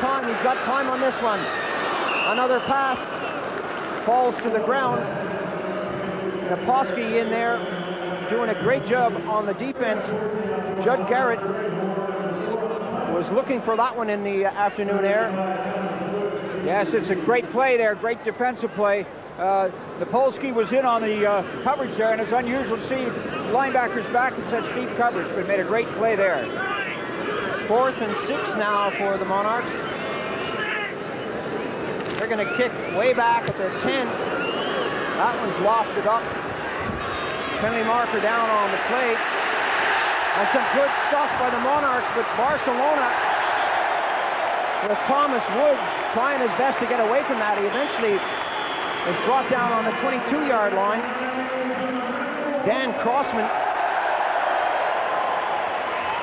time. He's got time on this one. Another pass. Falls to the ground. Naposki in there doing a great job on the defense. Judd Garrett was looking for that one in the afternoon air. Yes, it's a great play there, great defensive play. Napolsky was in on the coverage there, and it's unusual to see linebackers back in such deep coverage, but made a great play there. 4th and 6 now for the Monarchs. They're going to kick way back at their 10. That one's lofted up. Penalty marker down on the plate. And some good stuff by the Monarchs, but Barcelona, with Thomas Woods trying his best to get away from that, he eventually was brought down on the 22-yard line. Dan Crossman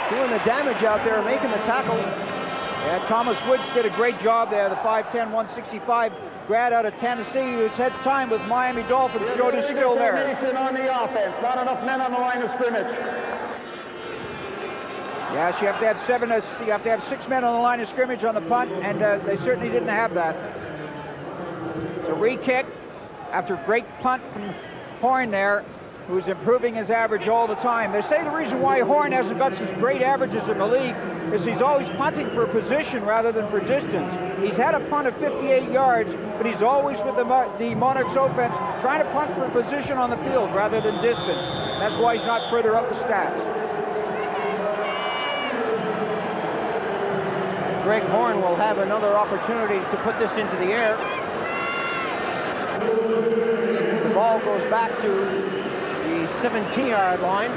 doing the damage out there, making the tackle. Yeah, Thomas Woods did a great job there, the 5'10", 165 grad out of Tennessee, who's had time with Miami Dolphins, showed his skill there. On the offense, not enough men on the line of scrimmage. Yes, you have to have you have to have 6 men on the line of scrimmage on the punt, and they certainly didn't have that. So re-kick after great punt from Horn there, who's improving his average all the time. They say the reason why Horn hasn't got such great averages in the league is he's always punting for position rather than for distance. He's had a punt of 58 yards, but he's always with the Monarchs offense trying to punt for position on the field rather than distance. That's why he's not further up the stats. Greg Horn will have another opportunity to put this into the air. The ball goes back to the 17-yard line.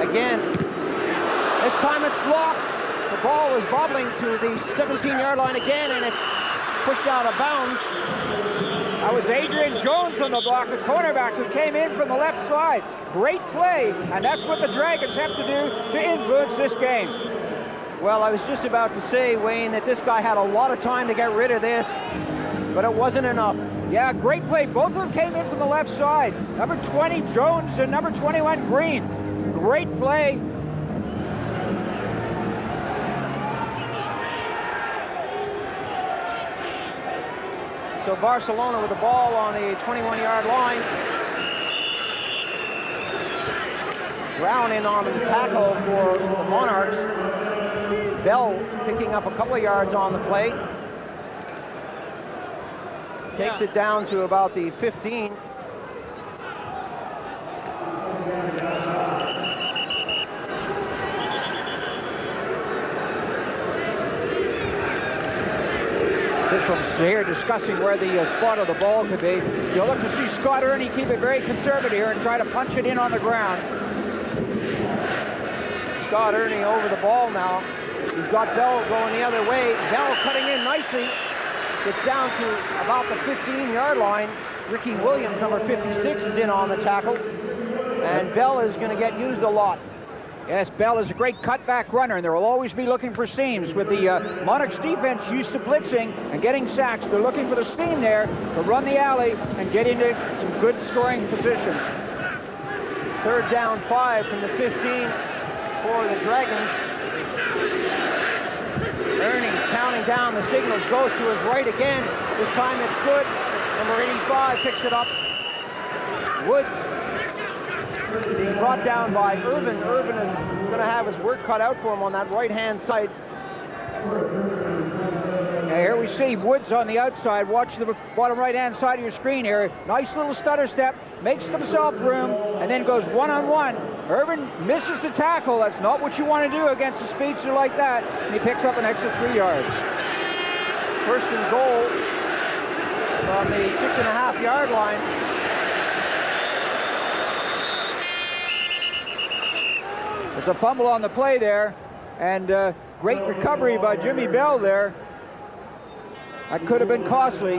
Again, this time it's blocked. The ball is bobbling to the 17-yard line again, and it's pushed out of bounds. That was Adrian Jones on the block, a cornerback who came in from the left side. Great play, and that's what the Dragons have to do to influence this game. Well, I was just about to say, Wayne, that this guy had a lot of time to get rid of this, but it wasn't enough. Yeah, great play. Both of them came in from the left side. Number 20, Jones, and number 21, Green. Great play. So Barcelona with the ball on the 21-yard line. Brown in on the tackle for the Monarchs. Bell picking up a couple of yards on the play. Takes it down to about the 15. Officials here discussing where the spot of the ball could be. You'll look to see Scott Ernie keep it very conservative here and try to punch it in on the ground. Scott Ernie over the ball now. He's got Bell going the other way. Bell cutting in nicely. Gets down to about the 15-yard line. Ricky Williams, number 56, is in on the tackle. And Bell is going to get used a lot. Yes, Bell is a great cutback runner, and they will always be looking for seams. With the Monarchs defense used to blitzing and getting sacks, they're looking for the seam there to run the alley and get into some good scoring positions. 3rd down 5 from the 15 for the Dragons. Ernie counting down the signals, goes to his right again. This time it's good. Number 85 picks it up. Woods being brought down by Irvin. Irvin is going to have his work cut out for him on that right-hand side. Now here we see Woods on the outside. Watch the bottom right-hand side of your screen here. Nice little stutter step, makes himself room, and then goes one-on-one. Irvin misses the tackle. That's not what you want to do against a speedster like that. And he picks up an extra 3 yards. 1st and goal from the 6.5-yard line. There's a fumble on the play there, and great recovery by Jimmy Bell there. That could have been costly.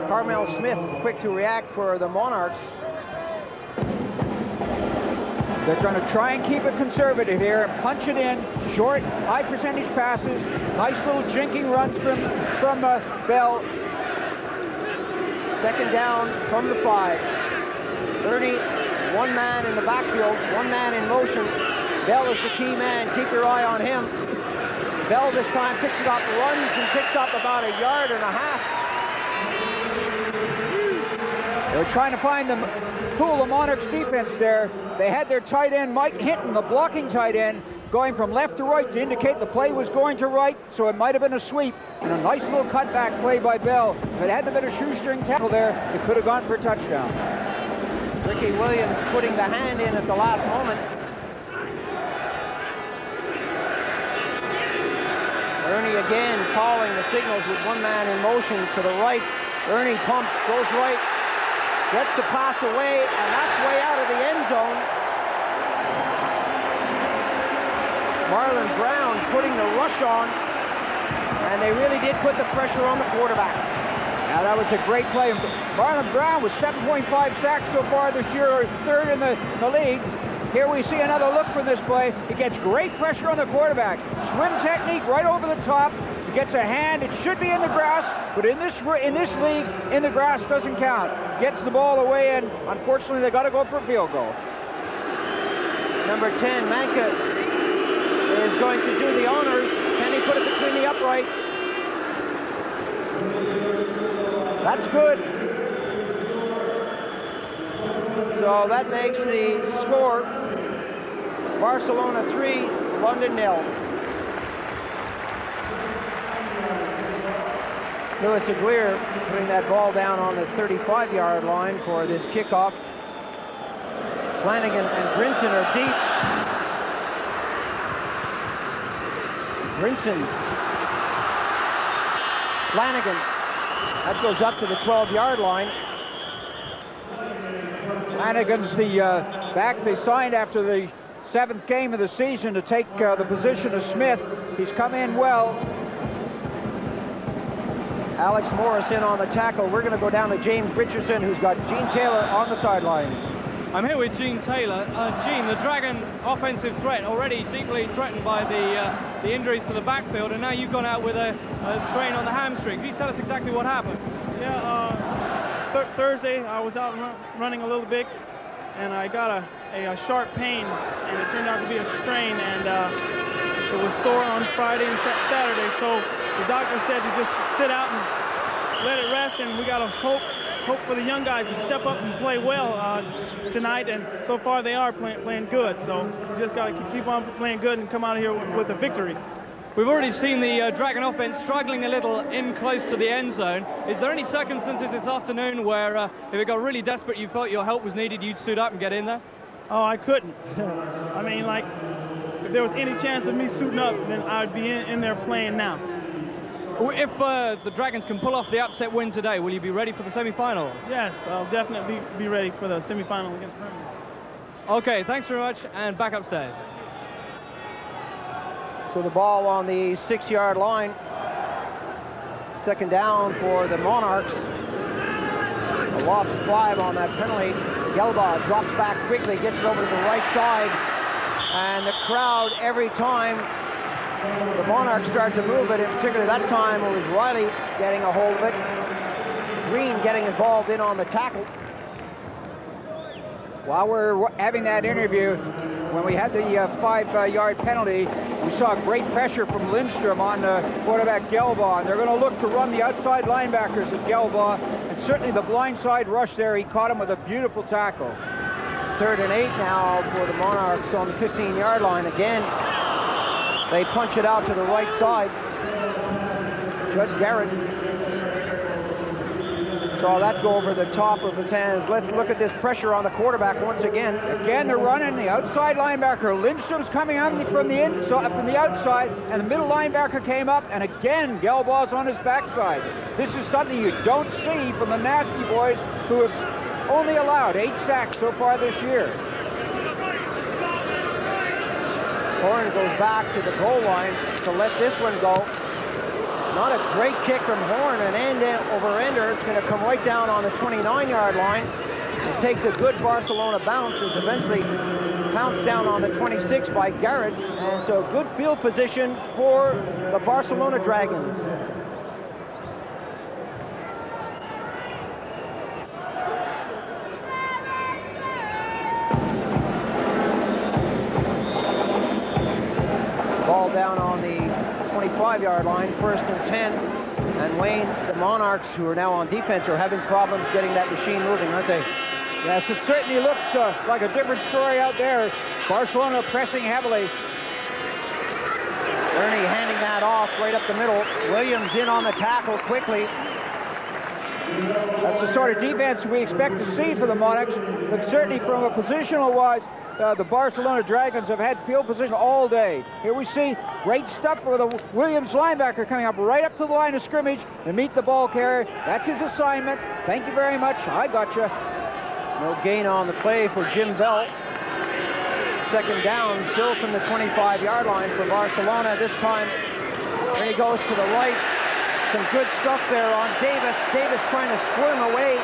Carmel Smith quick to react for the Monarchs. They're going to try and keep it conservative here and punch it in. Short, high percentage passes. Nice little jinking runs from Bell. 2nd down from the 5. Ernie, one man in the backfield, one man in motion. Bell is the key man. Keep your eye on him. Bell this time picks it up, runs, and picks up about 1.5 yards. They're trying to find the pool of Monarchs defense there. They had their tight end, Mike Hinton, the blocking tight end, going from left to right to indicate the play was going to right, so it might have been a sweep. And a nice little cutback play by Bell. If it hadn't been a shoestring tackle there, it could have gone for a touchdown. Ricky Williams putting the hand in at the last moment. Ernie again calling the signals with one man in motion to the right. Ernie pumps, goes right, gets the pass away, and that's way out of the end zone. Marlon Brown putting the rush on, and they really did put the pressure on the quarterback. Now that was a great play. Marlon Brown with 7.5 sacks so far this year, third in the league. Here we see another look from this play. He gets great pressure on the quarterback. Swim technique right over the top. He gets a hand. It should be in the grass, but in this league, in the grass doesn't count. Gets the ball away, and unfortunately, they got to go for a field goal. Number 10, Manka, is going to do the honors. Can he put it between the uprights? That's good. So that makes the score Barcelona 3, London 0. Louis Aguirre putting that ball down on the 35-yard line for this kickoff. Flanagan and Brinson are deep. Brinson. Flanagan. That goes up to the 12-yard line. Flanagan's the back they signed after the 7th game of the season to take the position of Smith. He's come in well. Alex Morris in on the tackle. We're going to go down to James Richardson, who's got Gene Taylor on the sidelines. I'm here with Gene Taylor. Gene, the Dragon offensive threat already deeply threatened by the injuries to the backfield, and now you've gone out with a strain on the hamstring. Can you tell us exactly what happened? Yeah, Thursday I was out running a little bit, and I got a sharp pain, and it turned out to be a strain, and it was sore on Friday and Saturday. So the doctor said to just sit out and let it rest, and we got to hope for the young guys to step up and play well tonight, and so far they are playing good. So we just got to keep on playing good and come out of here with a victory. We've already seen the Dragon offense struggling a little in close to the end zone. Is there any circumstances this afternoon where if it got really desperate, you felt your help was needed, you'd suit up and get in there? Oh, I couldn't. I mean, like, if there was any chance of me suiting up, then I'd be in there playing now. If the Dragons can pull off the upset win today, will you be ready for the semifinals? Yes, I'll definitely be ready for the semifinal against Birmingham. Okay, thanks very much, and back upstairs. So the ball on the 6-yard line. Second down for the Monarchs. A loss of 5 on that penalty. Gelba drops back quickly, gets it over to the right side. And the crowd, every time the Monarchs start to move it, in particular that time it was Riley getting a hold of it. Green getting involved in on the tackle. While we're having that interview, when we had the 5-yard penalty, we saw great pressure from Lindstrom on quarterback Gelbaugh, and they're going to look to run the outside linebackers at Gelbaugh, and certainly the blindside rush there, he caught him with a beautiful tackle. 3rd and 8 now for the Monarchs on the 15-yard line. Again, they punch it out to the right side. Judge Garrett saw that go over the top of his hands. Let's look at this pressure on the quarterback once again. Again, they're running the outside linebacker. Lindstrom's coming out from the inside, from the outside, and the middle linebacker came up, and again, Gelbaugh's on his backside. This is something you don't see from the Nasty Boys, who have only allowed 8 sacks so far this year. Horn goes back to the goal line to let this one go. Not a great kick from Horn, an end-over-ender. It's going to come right down on the 29-yard line. It takes a good Barcelona bounce. It's eventually pounced down on the 26 by Garrett. And so good field position for the Barcelona Dragons. down on the 25-yard line, 1st and 10. And Wayne, the Monarchs, who are now on defense, are having problems getting that machine moving, aren't they? Yes, it certainly looks like a different story out there. Barcelona pressing heavily. Ernie handing that off right up the middle. Williams in on the tackle quickly. That's the sort of defense we expect to see for the Monarchs, but certainly from a positional-wise, the Barcelona Dragons have had field position all day. Here we see great stuff for the Williams linebacker coming up right up to the line of scrimmage to meet the ball carrier. That's his assignment. Thank you very much. I gotcha. No gain on the play for Jim Bell. 2nd down, still from the 25-yard line for Barcelona. This time, when he goes to the right, some good stuff there on Davis. Davis trying to squirm away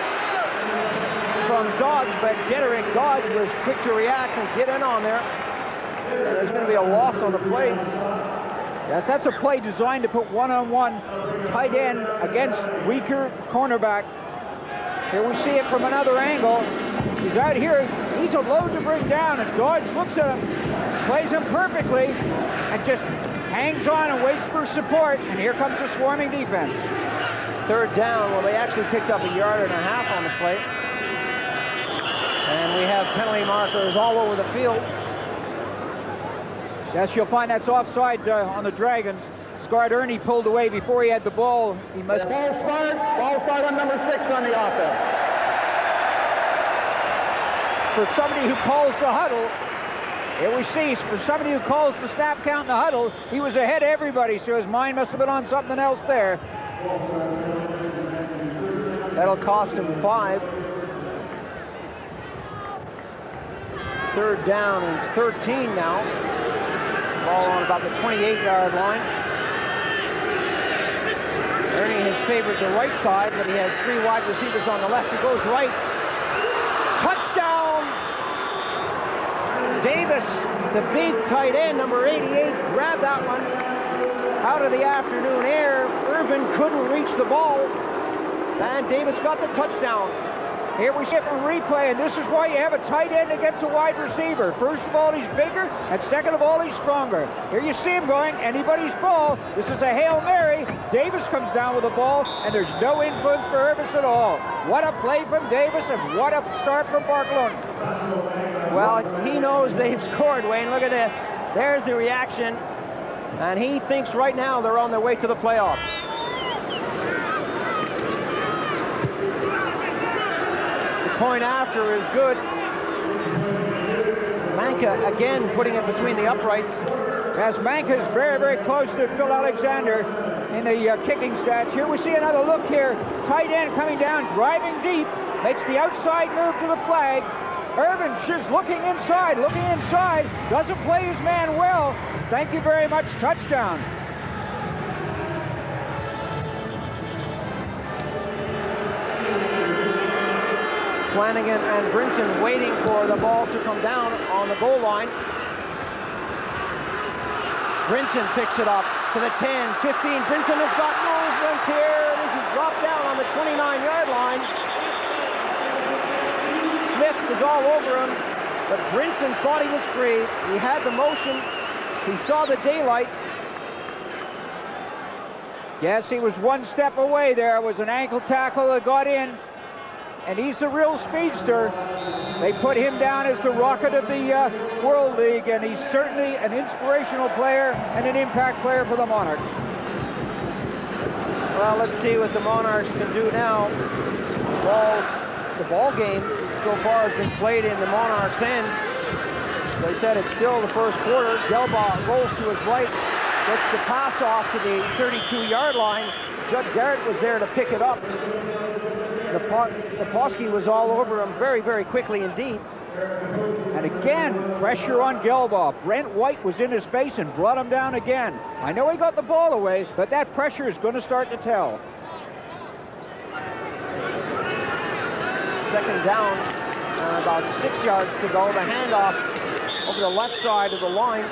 from Dodge, but Jederick Dodge was quick to react and get in on there. And there's going to be a loss on the play. Yes, that's a play designed to put one-on-one tight end against weaker cornerback. Here we see it from another angle. He's out here. He's a load to bring down, and Dodge looks at him, plays him perfectly, and just hangs on and waits for support. And here comes the swarming defense. 3rd down. Well, they actually picked up 1.5 yards on the play. And we have penalty markers all over the field. Yes, you'll find that's offside on the Dragons. Scarred Ernie pulled away before he had the ball. He must. Ball start on number 6 on the offense. For somebody who calls the huddle, here we see, for somebody who calls the snap count in the huddle, he was ahead of everybody, so his mind must have been on something else there. That'll cost him 5. 3rd down and 13 now. Ball on about the 28-yard line. Ernie has favored the right side, but he has 3 wide receivers on the left. He goes right. Touchdown! Davis, the big tight end, number 88, grabbed that one out of the afternoon air. Irvin couldn't reach the ball, and Davis got the touchdown. Here we see it from replay, and this is why you have a tight end against a wide receiver. First of all, he's bigger, and second of all, he's stronger. Here you see him going, anybody's ball. This is a Hail Mary. Davis comes down with the ball, and there's no influence for Irvis at all. What a play from Davis, and what a start from Barcelona. Well, he knows they've scored, Wayne. Look at this. There's the reaction, and he thinks right now they're on their way to the playoffs. Point after is good. Manka again putting it between the uprights. As Manka is very, very close to Phil Alexander in the kicking stats. Here we see another look here. Tight end coming down, driving deep, makes the outside move to the flag. Irvin just looking inside, doesn't play his man well. Thank you very much, touchdown. Flanagan and Brinson waiting for the ball to come down on the goal line. Brinson picks it up to the 10, 15. Brinson has got movement here as he dropped down on the 29-yard line. Smith was all over him, but Brinson thought he was free. He had the motion. He saw the daylight. Yes, he was one step away there. It was an ankle tackle that got in. And he's a real speedster. They put him down as the rocket of the World League, and he's certainly an inspirational player and an impact player for the Monarchs. Well, let's see what the Monarchs can do now. The ball game so far has been played in the Monarchs' end. As I said, it's still the first quarter. Gelbaugh rolls to his right, gets the pass off to the 32-yard line. Judd Garrett was there to pick it up. Leposki was all over him very, very quickly indeed. And again, pressure on Gelbaugh. Brent White was in his face and brought him down again. I know he got the ball away, but that pressure is going to start to tell. 2nd down, about 6 yards to go. The handoff over the left side of the line.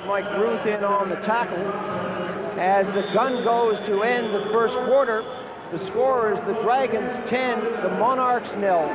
Mike Ruth in on the tackle. As the gun goes to end the first quarter, the score is the Dragons 10, the Monarchs 0.